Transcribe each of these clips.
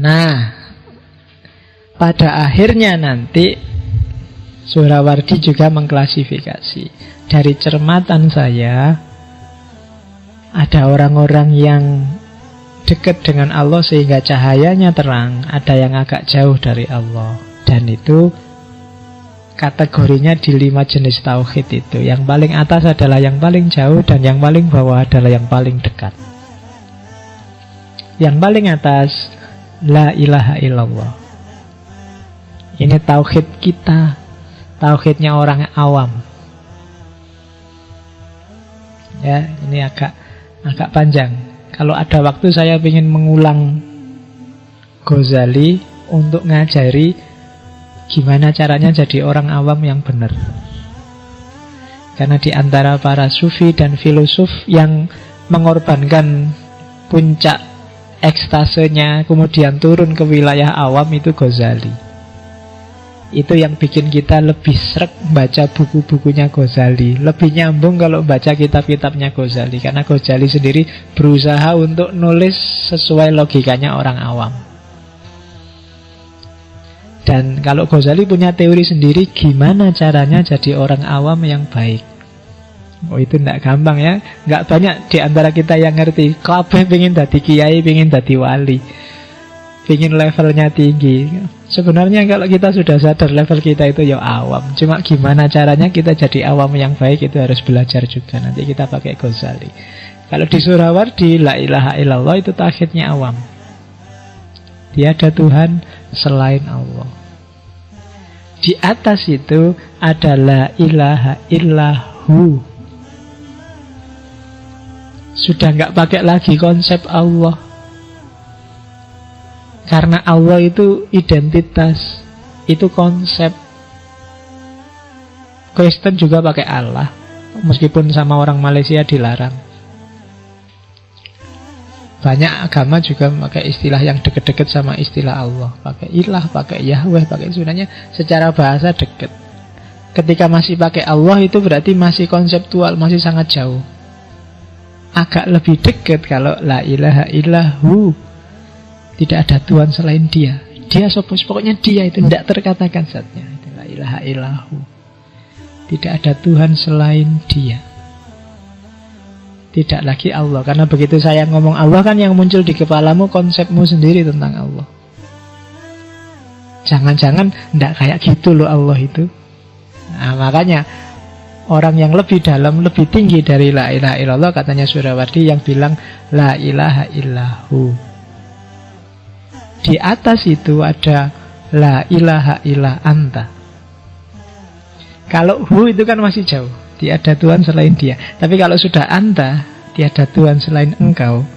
Nah, pada akhirnya nanti Suhrawardi juga mengklasifikasi. Dari cermatan saya, ada orang-orang yang dekat dengan Allah sehingga cahayanya terang, ada yang agak jauh dari Allah. Dan itu kategorinya di 5 jenis tauhid itu. Yang paling atas adalah yang paling jauh, dan yang paling bawah adalah yang paling dekat. Yang paling atas, la ilaha illallah. Ini tauhid kita, tauhidnya orang awam. Ya, ini agak panjang. Kalau ada waktu saya ingin mengulang Ghazali untuk ngajari gimana caranya jadi orang awam yang benar. Karena di antara para sufi dan filosof yang mengorbankan puncak ekstasenya kemudian turun ke wilayah awam itu Ghazali. Itu yang bikin kita lebih sreg baca buku-bukunya Ghazali, lebih nyambung kalau baca kitab-kitabnya Ghazali. Karena Ghazali sendiri berusaha untuk nulis sesuai logikanya orang awam. Dan kalau Ghazali punya teori sendiri gimana caranya jadi orang awam yang baik. Oh, itu tidak gampang ya. Nggak banyak di antara kita yang ngerti. Kabeh pengen dadi kiai, pengen dadi wali, pengen levelnya tinggi. Sebenarnya kalau kita sudah sadar level kita itu ya awam. Cuma gimana caranya kita jadi awam yang baik itu harus belajar juga. Nanti kita pakai Ghazali. Kalau di Suhrawardi, la ilaha illallah itu tauhidnya awam. Tiada Tuhan selain Allah. Di atas itu ada la ilaha illahu. Sudah nggak pakai lagi konsep Allah. Karena Allah itu identitas, itu konsep. Kristen juga pakai Allah, meskipun sama orang Malaysia dilarang. Banyak agama juga pakai istilah yang deket-deket sama istilah Allah. Pakai ilah, pakai Yahweh, pakai sebenarnya secara bahasa deket. Ketika masih pakai Allah itu berarti masih konseptual, masih sangat jauh. Agak lebih dekat kalau la ilaha illahu. Tidak ada Tuhan selain dia. Dia sopos, pokoknya dia itu tidak terkatakan zatnya. Itu la ilaha illahu. Tidak ada Tuhan selain dia. Tidak lagi Allah. Karena begitu saya ngomong Allah kan yang muncul di kepalamu konsepmu sendiri tentang Allah. Jangan-jangan tidak kayak gitu loh Allah itu. Nah, makanya orang yang lebih dalam, lebih tinggi dari la ilaha illallah, katanya Suhrawardi, yang bilang la ilaha illahu. Di atas itu ada la ilaha illa anta. Kalau hu itu kan masih jauh, tiada Tuhan selain dia. Tapi kalau sudah anta, tiada Tuhan selain engkau,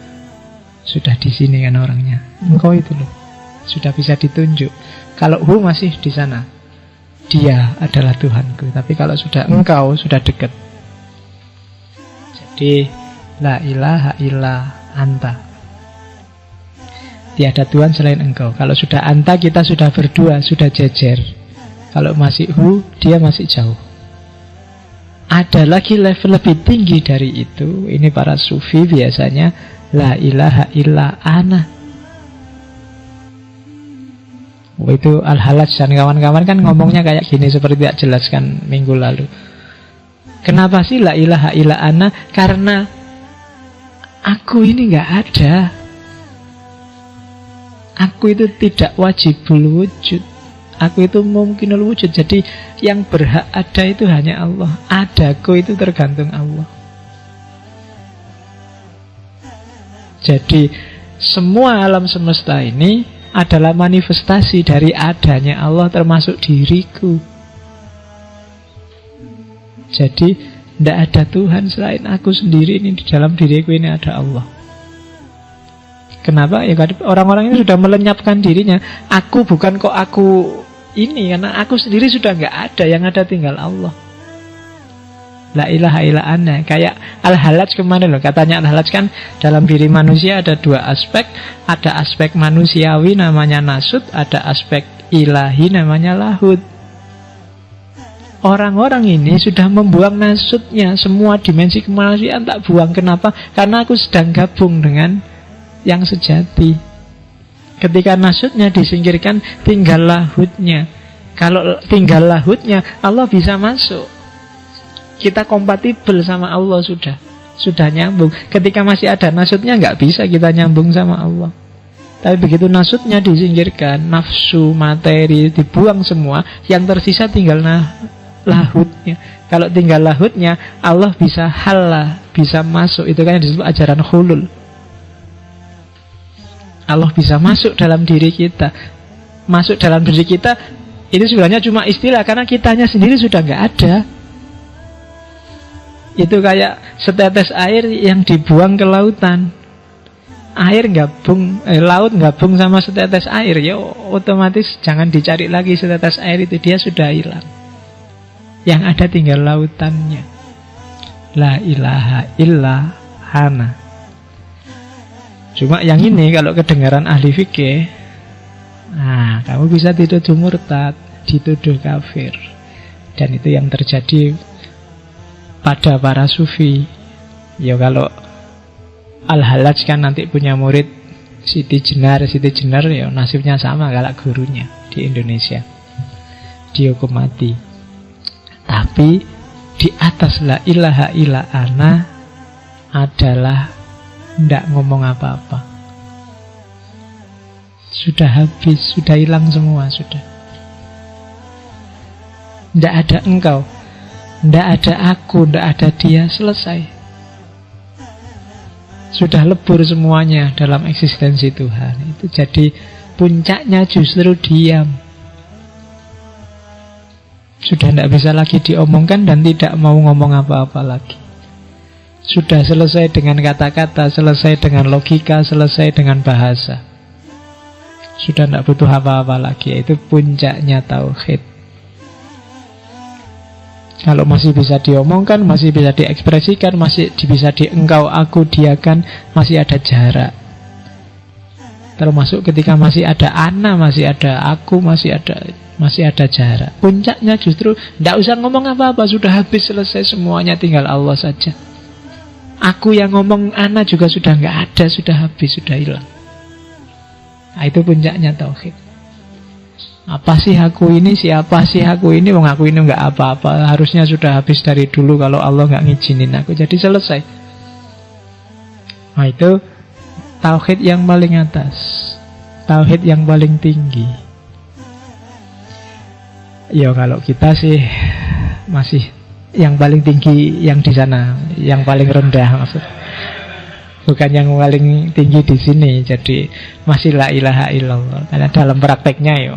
sudah di sini kan orangnya. Engkau itu loh, sudah bisa ditunjuk. Kalau hu masih di sana, dia adalah Tuhanku. Tapi kalau sudah engkau, sudah dekat. Jadi la ilaha illa anta. Tiada Tuhan selain engkau. Kalau sudah anta, kita sudah berdua, sudah jejer. Kalau masih hu, dia masih jauh. Ada lagi level lebih tinggi dari itu. Ini para sufi biasanya la ilaha illa ana. Itu Al-Halaj dan kawan-kawan kan ngomongnya kayak gini, seperti tak jelaskan minggu lalu. Kenapa sih la ilaha illa ana? Karena aku ini gak ada. Aku itu tidak wajibul wujud. Aku itu mungkinul wujud. Jadi yang berhak ada itu hanya Allah. Adaku itu tergantung Allah. Jadi semua alam semesta ini adalah manifestasi dari adanya Allah, termasuk diriku. Jadi tidak ada Tuhan selain aku sendiri. Ini di dalam diriku ini ada Allah. Kenapa? Ya orang-orang ini sudah melenyapkan dirinya. Aku bukan kok aku ini, karena aku sendiri sudah nggak ada. Yang ada tinggal Allah. La ilaha illa ana. Kayak Al-Halaj kemarin loh. Katanya Al-Halaj kan dalam diri manusia ada dua aspek. Ada aspek manusiawi namanya nasut, ada aspek ilahi namanya lahud. Orang-orang ini sudah membuang nasutnya. Semua dimensi kemanusiaan tak buang. Kenapa? Karena aku sedang gabung dengan yang sejati. Ketika nasutnya disingkirkan, tinggal lahutnya. Kalau tinggal lahutnya, Allah bisa masuk. Kita kompatibel sama Allah sudah nyambung. Ketika masih ada nasutnya, nggak bisa kita nyambung sama Allah. Tapi begitu nasutnya disingkirkan, nafsu, materi dibuang semua, yang tersisa tinggal lahutnya. Kalau tinggal lahutnya, Allah bisa halah, bisa masuk. Itu kan yang disebut ajaran hulul. Allah bisa masuk dalam diri kita. Masuk dalam diri kita itu sebenarnya cuma istilah, karena kitanya sendiri sudah nggak ada. Itu kayak setetes air yang dibuang ke lautan. Air gabung, laut gabung sama setetes air, ya otomatis jangan dicari lagi setetes air itu, dia sudah hilang. Yang ada tinggal lautannya. La ilaha illa hana. Cuma yang ini kalau kedengaran ahli fikih, nah kamu bisa dituduh murtad, dituduh kafir. Dan itu yang terjadi pada para sufi. Ya kalau Al-Halaj kan nanti punya murid Siti Jenar ya nasibnya sama kayak gurunya di Indonesia, dihukum mati. Tapi di atas la ilaha illa ana adalah tidak ngomong apa-apa. Sudah habis, sudah hilang semua, sudah. Tidak ada engkau, tidak ada aku, tidak ada dia, selesai. Sudah lebur semuanya dalam eksistensi Tuhan. Itu jadi puncaknya justru diam. Sudah tidak bisa lagi diomongkan dan tidak mau ngomong apa-apa lagi. Sudah selesai dengan kata-kata, selesai dengan logika, selesai dengan bahasa. Sudah tidak butuh apa-apa lagi. Itu puncaknya tauhid. Kalau masih bisa diomongkan, masih bisa diekspresikan, masih bisa engkau, aku, diakan, masih ada jarak. Termasuk ketika masih ada ana, masih ada aku, masih ada jarak. Puncaknya justru tidak usah ngomong apa-apa, sudah habis, selesai semuanya, tinggal Allah saja. Aku yang ngomong, ana juga sudah nggak ada, sudah habis, sudah hilang. Nah, itu puncaknya tauhid. Apa sih aku ini, siapa sih aku ini? Wong aku ini nggak apa-apa, harusnya sudah habis dari dulu kalau Allah nggak ngizinin aku, jadi selesai. Nah itu tauhid yang paling atas, tauhid yang paling tinggi. Ya kalau kita sih masih yang paling tinggi yang di sana, yang paling rendah maksud. Bukan yang paling tinggi di sini. Jadi masih la ilaha illallah. Karena dalam prakteknya ya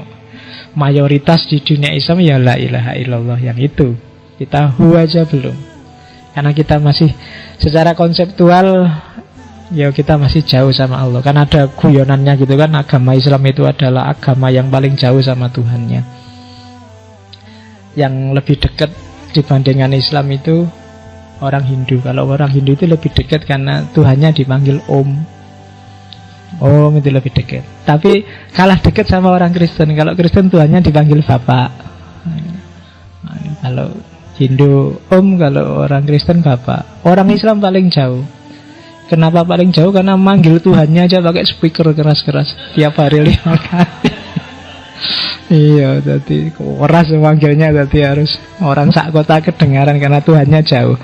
mayoritas di dunia Islam ya la ilaha illallah yang itu. Kita hu aja belum. Karena kita masih secara konseptual ya kita masih jauh sama Allah. Kan ada guyonannya gitu kan, agama Islam itu adalah agama yang paling jauh sama Tuhannya. Yang lebih dekat dibandingkan Islam itu orang Hindu. Kalau orang Hindu itu lebih dekat karena Tuhannya dipanggil Om. Om itu lebih dekat. Tapi kalah dekat sama orang Kristen. Kalau Kristen Tuhannya dipanggil Bapak. Kalau Hindu Om, kalau orang Kristen Bapak. Orang Islam paling jauh. Kenapa paling jauh? Karena manggil Tuhannya aja pakai speaker keras-keras tiap hari 5 kali. Iya, jadi keras manggilnya, jadi harus orang sak kota kedengaran karena Tuhannya jauh.